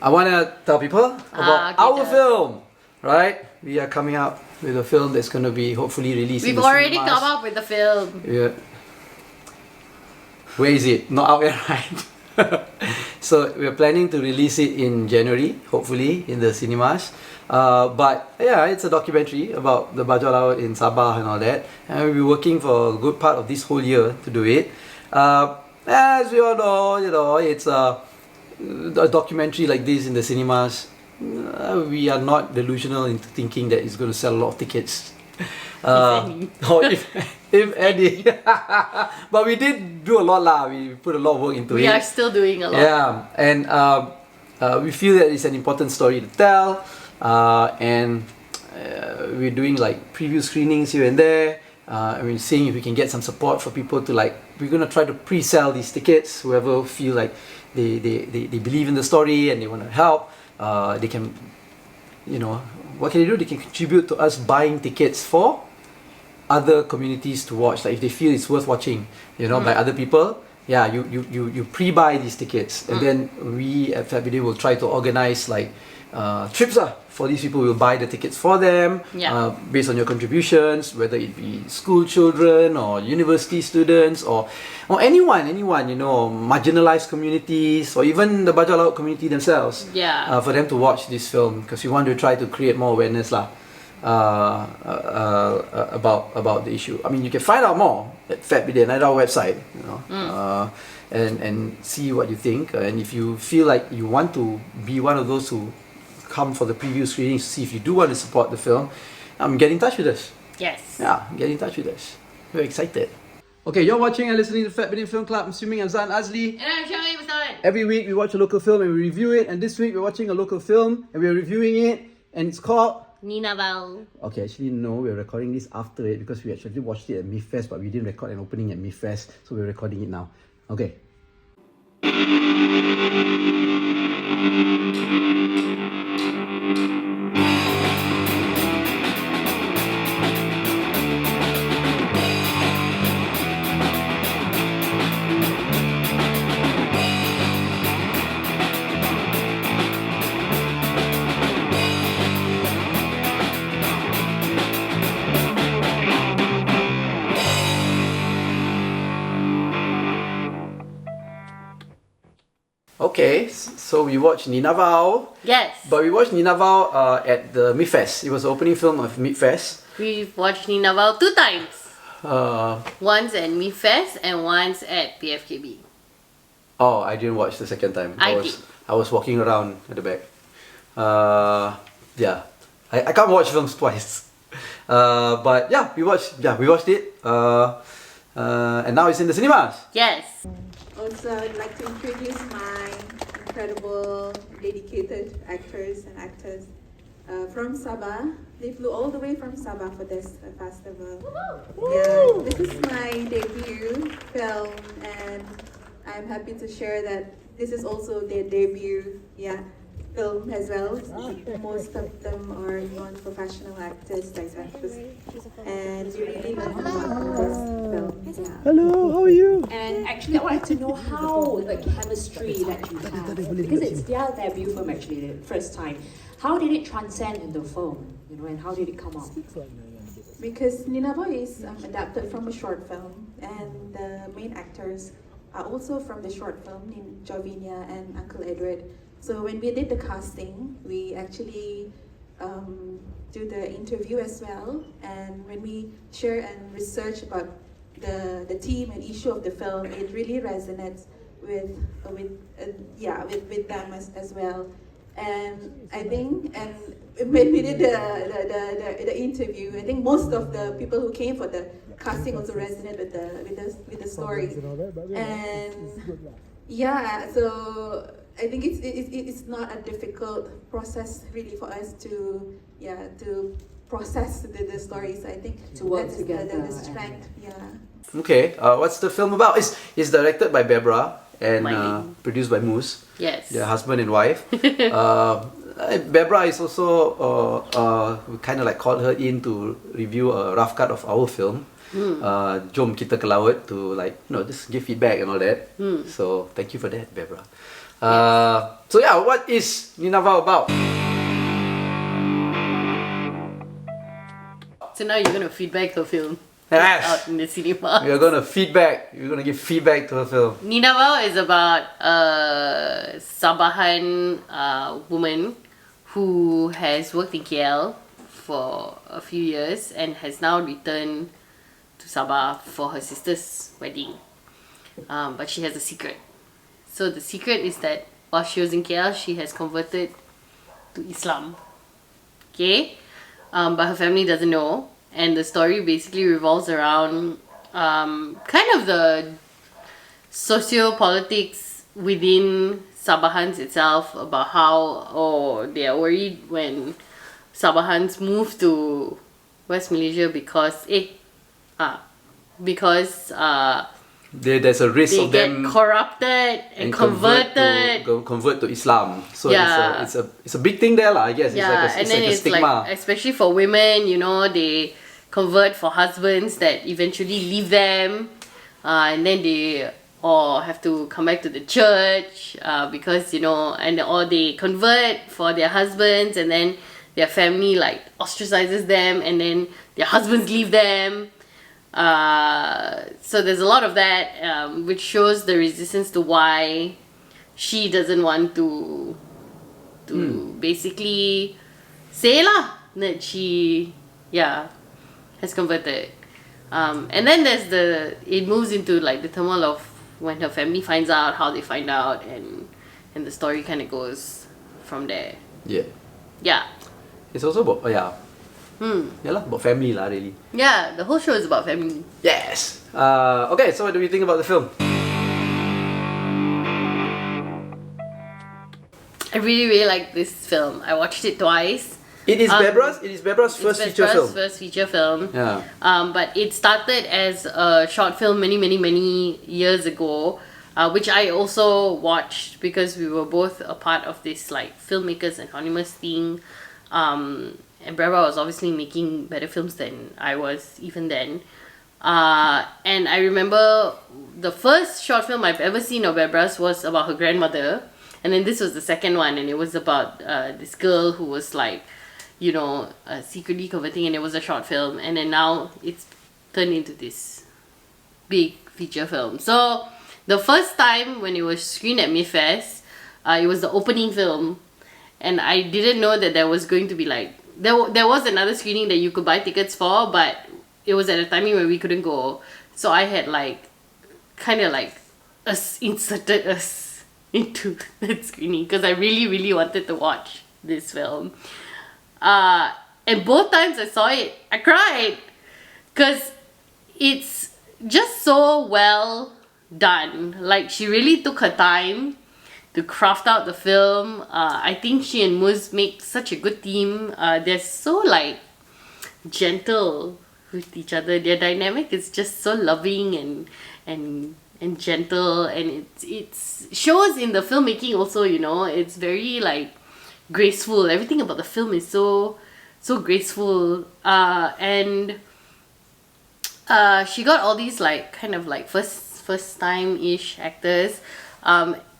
I want to tell people about our film, right? We are coming out with a film that's going to be hopefully released. We've already come up with the film. Yeah. Where is it? Not out yet, right? So we're planning to release it in January, hopefully in the cinemas. But yeah, it's a documentary about the bajau laut in Sabah and all that. And we'll be working for a good part of this whole year to do it. As we all know, it's a documentary like this in the cinemas. We are not delusional into thinking that it's going to sell a lot of tickets. If any. But we did do a lot lah. We put a lot of work into it. We are still doing a lot. Yeah, and we feel that it's an important story to tell. And we're doing like preview screenings here and there. I mean, seeing if we can get some support for people to we're gonna try to pre-sell these tickets. Whoever feel like they believe in the story and they want to help, they can, what can they do? They can contribute to us buying tickets for other communities to watch. Like if they feel it's worth watching, by other people. Yeah, you pre-buy these tickets, and then we at FAT BIDIN will try to organize trips for these people. We'll buy the tickets for them based on your contributions, whether it be school children or university students or anyone, marginalized communities or even the bajau laut community themselves. Yeah. For them to watch this film, because we want to try to create more awareness about the issue. I mean, you can find out more at FAT BIDIN at our website, and see what you think. And if you feel like you want to be one of those who come for the preview screenings, see if you do want to support the film, get in touch with us. Yes. Yeah, get in touch with us. We're excited. Okay, you're watching and listening to FAT BIDIN Film Club. I'm assuming I'm Zan Azli. And I'm Shami Mustaman. Every week we watch a local film and we review it. And this week we're watching a local film and we're reviewing it. And it's called Ninavau. Okay, actually no, we're recording this after it because we actually watched it at MIFest, but we didn't record an opening at MIFest, so we're recording it now. Okay. Okay, so we watched Ninavau. Yes. But we watched Ninavau at the MIFest. It was the opening film of MIFest. We've watched Ninavau 2 times. Once at MIFest and once at PFKB. Oh, I didn't watch the second time. I was walking around at the back. Yeah, I can't watch films twice. But yeah, we watched it. And now it's in the cinemas. Yes. Also, I'd like to introduce my incredible, dedicated actors and actors from Sabah. They flew all the way from Sabah for this festival. Yeah, this is my debut film, and I'm happy to share that this is also their debut film as well. Most of them are non-professional actors, and we really love this film. Yeah. Hello, how are you? And actually, I wanted to know how the chemistry that you have, because it's their debut film actually, the first time. How did it transcend in the film, and how did it come out? Because Ninavau is adapted from a short film, and the main actors are also from the short film, Jovinia and Uncle Edward. So when we did the casting, we actually do the interview as well, and when we share and research about the theme and issue of the film, it really resonates with them as well. And I think, and when we did the interview, I think most of the people who came for the casting also resonated with the story. And yeah, so I think it's not a difficult process really for us to process the stories. I think to work together. The strength, Okay, what's the film about? It's directed by Bebra and produced by Moose. Yes. Their husband and wife. Bebra is also we kind of called her in to review a rough cut of our film. Jom kita ke laut to just give feedback and all that. So thank you for that, Bebra. So yeah, what is Ninavau about? So now you're gonna feedback her film. Yes. Out in the cinema. We are gonna feedback. We're gonna give feedback to her film. Ninavau is about a Sabahan woman who has worked in KL for a few years and has now returned to Sabah for her sister's wedding. But she has a secret. So the secret is that while she was in KL, she has converted to Islam. Okay? But her family doesn't know. And the story basically revolves around kind of the socio-politics within Sabahans itself, about how they are worried when Sabahans move to West Malaysia because There's a risk they of get them corrupted and converted. convert to Islam. So Yeah. it's a big thing there, lah. I guess. Yeah, It's like a stigma. like, especially for women, you know, they convert for husbands that eventually leave them, and then they or have to come back to the church because, you know, or they convert for their husbands and then their family like ostracizes them and then their husbands leave them. So there's a lot of that, which shows the resistance to why she doesn't want to basically say lah that she has converted. And then it moves into like the turmoil of when her family finds out, how they find out, and the story kind of goes from there. Yeah. Yeah. It's also about yeah, lah, about family lah, really. Yeah, the whole show is about family. Yes. Okay, so what do we think about the film? I really, really like this film. I watched it twice. It is Bebra's first feature film. First feature film. Yeah. But it started as a short film many, many, many years ago, which I also watched because we were both a part of this like filmmakers anonymous thing. And Bebra was obviously making better films than I was even then. And I remember the first short film I've ever seen of Bebra's was about her grandmother. And then this was the second one, and it was about this girl who was like, you know, secretly converting, and it was a short film. And then now it's turned into this big feature film. So the first time when it was screened at MIFES, it was the opening film. And I didn't know that there was going to be like, there was another screening that you could buy tickets for, but it was at a timing where we couldn't go. So I had like, kind of like, inserted us into that screening because I really, really wanted to watch this film. And both times I saw it, I cried because it's just so well done. Like, she really took her time to craft out the film. I think she and Muz make such a good team. They're so like gentle with each other. Their dynamic is just so loving and gentle, and it's shows in the filmmaking also, you know. It's very like graceful. Everything about the film is so graceful. And she got all these like kind of like first time ish actors.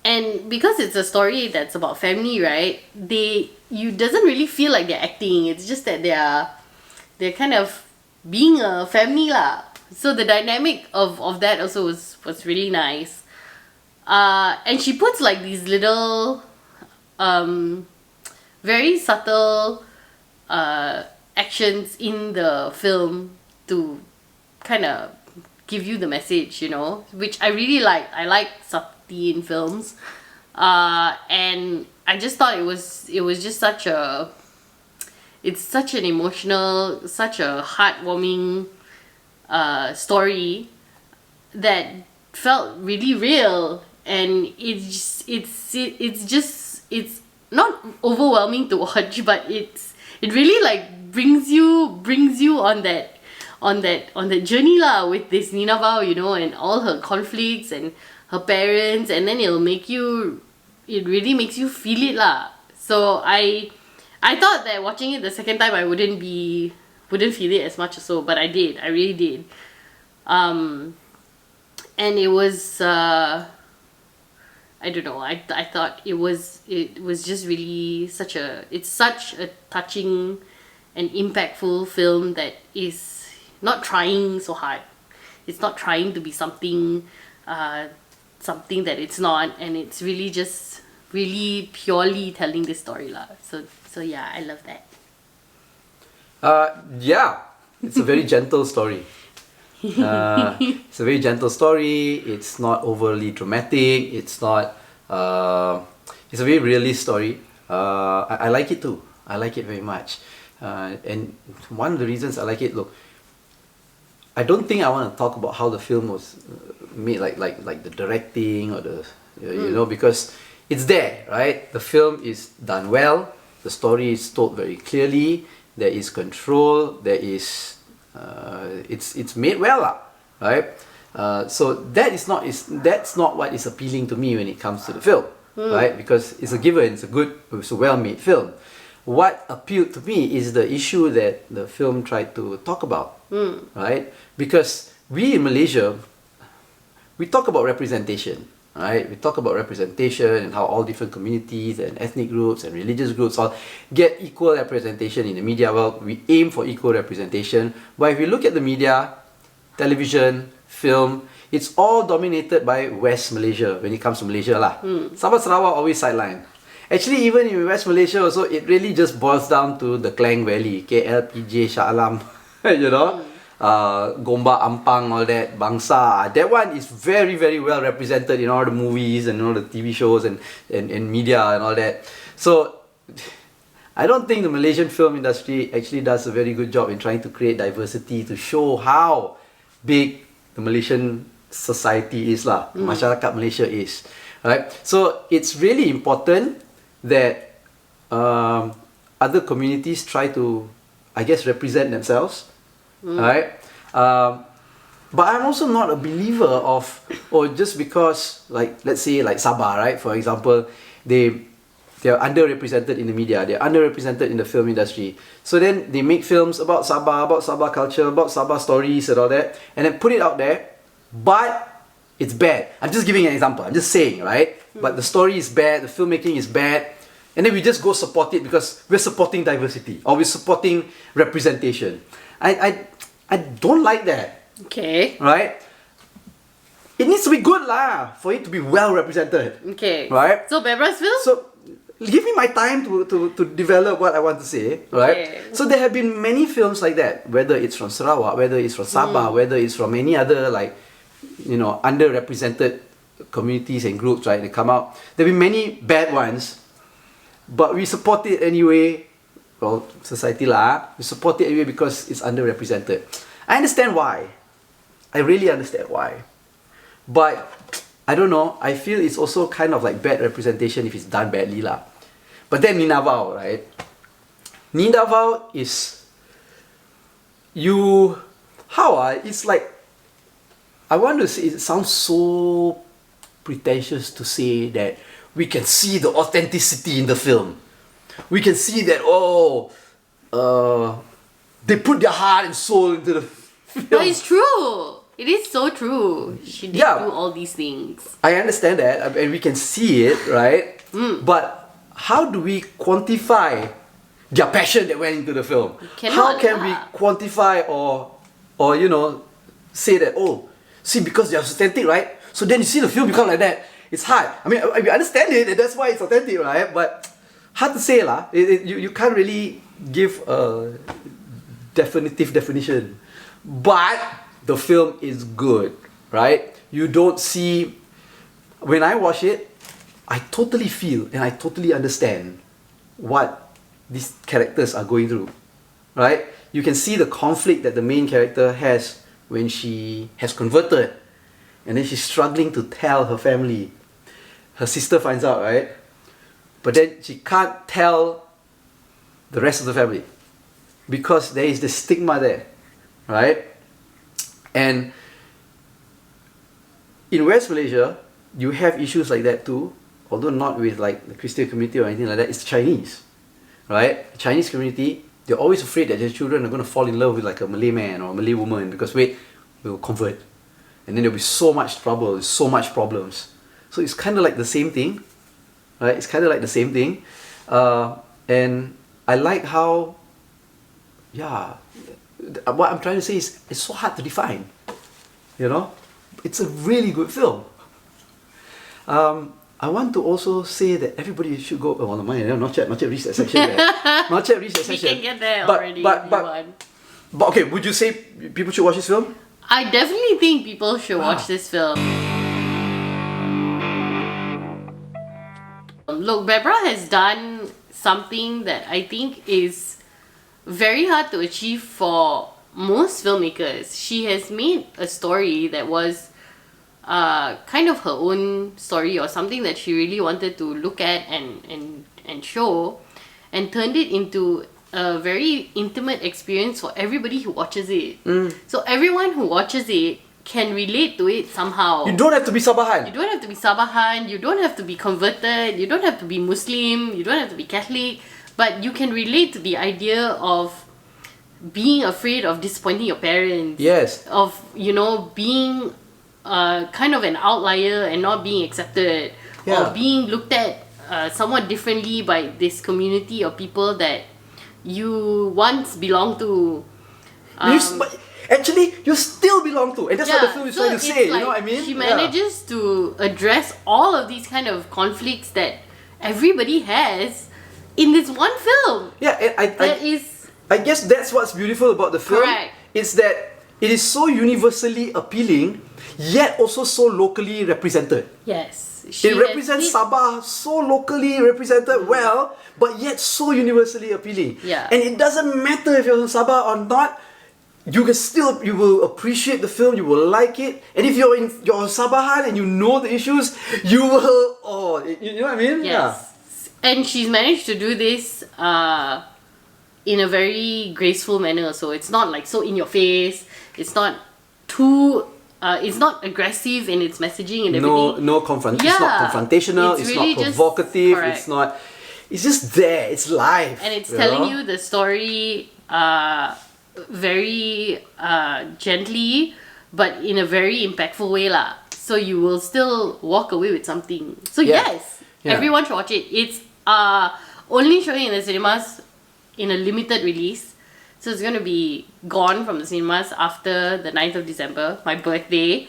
And because it's a story that's about family, right? You doesn't really feel like they're acting. It's just that they're kind of being a family lah. So the dynamic of that also was really nice. And she puts like these little very subtle actions in the film to kind of give you the message, you know, which I really like. I like subtlety in films. And I just thought it was just such an emotional, such a heartwarming story that felt really real, and it's not overwhelming to watch, but it really like brings you on that journey lah with this Ninavau, you know, and all her conflicts and her parents, and then it really makes you feel it lah. So I thought that watching it the second time I wouldn't feel it as much as so, but I did. I really did. And it was I don't know. I thought it was just really such a touching and impactful film that is not trying so hard. It's not trying to be something something that it's not, and it's really just really purely telling this story lah. So yeah, I love that. Yeah, it's a very gentle story. It's a very gentle story. It's not overly dramatic. It's not. It's a very realist story. I like it too. I like it very much. And one of the reasons I like it, look, I don't think I want to talk about how the film was made, like the directing or the, you know, because it's there, right? The film is done well. The story is told very clearly. There is control. There is. It's made well, right? So that's not what is appealing to me when it comes to the film, right? Because it's a given, it's a well-made film. What appealed to me is the issue that the film tried to talk about, right? Because we in Malaysia, we talk about representation, right? We talk about representation and how all different communities and ethnic groups and religious groups all get equal representation in the media. Well, we aim for equal representation. But if you look at the media, television, film, it's all dominated by West Malaysia when it comes to Malaysia lah. Sabah Sarawak always sideline. Actually, even in West Malaysia also, it really just boils down to the Klang Valley, KL, PJ, Shah Alam, you know. Gombak, Ampang, all that, Bangsa, that one is very, very well represented in all the movies and all the TV shows and media and all that. So, I don't think the Malaysian film industry actually does a very good job in trying to create diversity to show how big the Malaysian society is lah, masyarakat Malaysia is, right? So, it's really important that other communities try to, I guess, represent themselves. Right? But I'm also not a believer of, or just because, like, let's say like Sabah, right? For example, they're underrepresented in the media, they're underrepresented in the film industry. So then they make films about Sabah culture, about Sabah stories and all that, and then put it out there, but it's bad. I'm just giving an example. I'm just saying, right? But the story is bad, the filmmaking is bad, and then we just go support it because we're supporting diversity or we're supporting representation. I don't like that. Okay. Right? It needs to be good lah for it to be well represented. Okay. Right? So Bebra's film? So give me my time to develop what I want to say. Right? Okay. So there have been many films like that, whether it's from Sarawak, whether it's from Sabah, whether it's from any other, like, you know, underrepresented communities and groups, right? They come out. There have been many bad ones, but we support it anyway. Well, society lah, we support it anyway because it's underrepresented. I understand why. I really understand why. But I don't know, I feel it's also kind of like bad representation if it's done badly lah. But then Ninavau, right? Ninavau is it's like, I want to say, it sounds so pretentious to say that we can see the authenticity in the film. We can see that, they put their heart and soul into the film. No, it's true. It is so true. She did do all these things. I understand that, and we can see it, right? But how do we quantify their passion that went into the film? How can we quantify or you know, say that, see, because they're authentic, right? So then you see the film become like that. It's hard. I mean, we understand it, and that's why it's authentic, right? But hard to say lah. You can't really give a definitive definition. But the film is good, right? You don't see. When I watch it, I totally feel and I totally understand what these characters are going through, right? You can see the conflict that the main character has when she has converted, and then she's struggling to tell her family. Her sister finds out, right? But then she can't tell the rest of the family because there is the stigma there, right? And in West Malaysia, you have issues like that too, although not with like the Christian community or anything like that. It's Chinese, right? The Chinese community, they're always afraid that their children are going to fall in love with like a Malay man or a Malay woman because we'll convert. And then there'll be so much trouble, so much problems. So it's kind of like the same thing, right? It's kind of like the same thing. And I like how, yeah, what I'm trying to say is it's so hard to define, you know? It's a really good film. I want to also say that everybody should go. Oh, no, not yet reached that section yet. Not yet reached that We section. can get there But- already but- if but- you want. But okay, would you say people should watch this film? I definitely think people should watch this film. Look, Bebra has done something that I think is very hard to achieve for most filmmakers. She has made a story that was kind of her own story, or something that she really wanted to look at and show, and turned it into a very intimate experience for everybody who watches it. So everyone who watches it can relate to it somehow. You don't have to be Sabahan. You don't have to be Sabahan, you don't have to be converted, you don't have to be Muslim, you don't have to be Catholic, but you can relate to the idea of being afraid of disappointing your parents. Yes. Of, you know, being kind of an outlier and not being accepted. Yeah. Or being looked at somewhat differently by this community of people that you once belonged to. But actually, you still belong to, and that's what the film is so trying to it's say. like You know what I mean? She manages to address all of these kind of conflicts that everybody has in this one film. Yeah, and I guess that's what's beautiful about the film. Correct. It's that it is so universally appealing, yet also so locally represented. Yes. It represents Sabah so locally represented well, but yet so universally appealing. Yeah. And it doesn't matter if you're in Sabah or not. You will appreciate the film. You will like it. And if you're Sabahan and you know the issues, you will. You know what I mean? Yes. And she's managed to do this in a very graceful manner. So it's not like so in your face. It's not too. It's not aggressive in its messaging and everything. It's not confrontational. It's really not provocative. correct. It's not. It's just there. It's live. And it's telling you the story very gently, but in a very impactful way lah. So you will still walk away with something. So yes, everyone should watch it. It's only showing in the cinemas in a limited release. So it's going to be gone from the cinemas after the 9th of December, my birthday.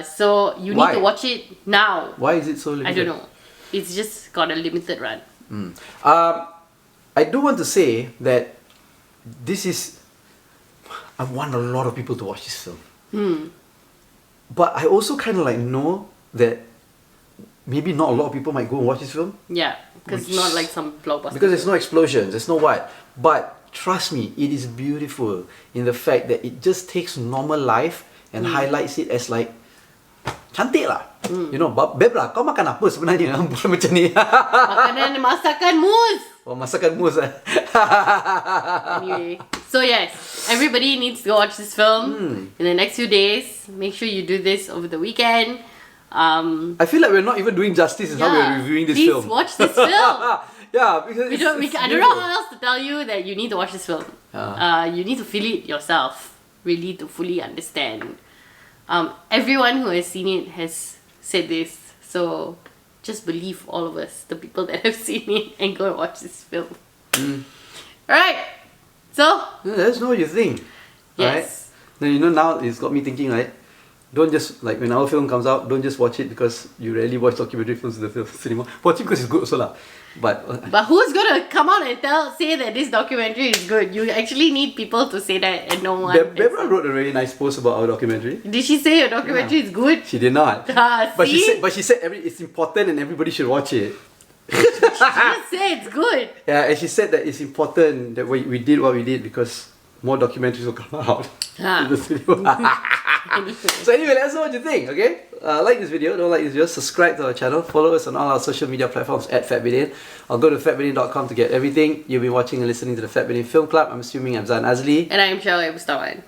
So you need to watch it now. Why is it so limited? I don't know. It's just got a limited run. I do want to say that I want a lot of people to watch this film. But I also kind of like know that maybe not a lot of people might go and watch this film. Yeah, because it's not like some blockbuster. Because there's no explosions, there's no what. But trust me, it is beautiful in the fact that it just takes normal life and highlights it as like cantik lah. You know, Bebra, kau makan apa sebenarnya? Bukan macam ni. Makanan masakan mus. Oh, masakan mus lah. Anyway, so yes, everybody needs to watch this film in the next few days. Make sure you do this over the weekend. I feel like we're not even doing justice in how we're reviewing this film. Please watch this film. Yeah, because I don't know how else to tell you that you need to watch this film. You need to feel it yourself, really, to fully understand. Everyone who has seen it has said this, so just believe all of us, the people that have seen it, and go and watch this film. Alright, so let us know what you think. yes, right? Now it's got me thinking, right? Don't just, like, when our film comes out, don't just watch it because you rarely watch documentary films in the cinema. Watch it because it's good also lah. But who's gonna come out and say that this documentary is good? You actually need people to say that, and no one. Bebra wrote a very nice post about our documentary. Did she say your documentary is good? She did not. But See? she said it's important and everybody should watch it. She just say it's good. Yeah, and she said that it's important that we did what we did because more documentaries will come out in the cinema. So anyway, let us know what you think, okay? Like this video, don't like this video, subscribe to our channel, follow us on all our social media platforms at FAT BIDIN, or go to fatbidin.com to get everything. You've been watching and listening to the FAT BIDIN Film Club. I'm assuming I'm Zan Azli. And I am Cheryl Bustawan.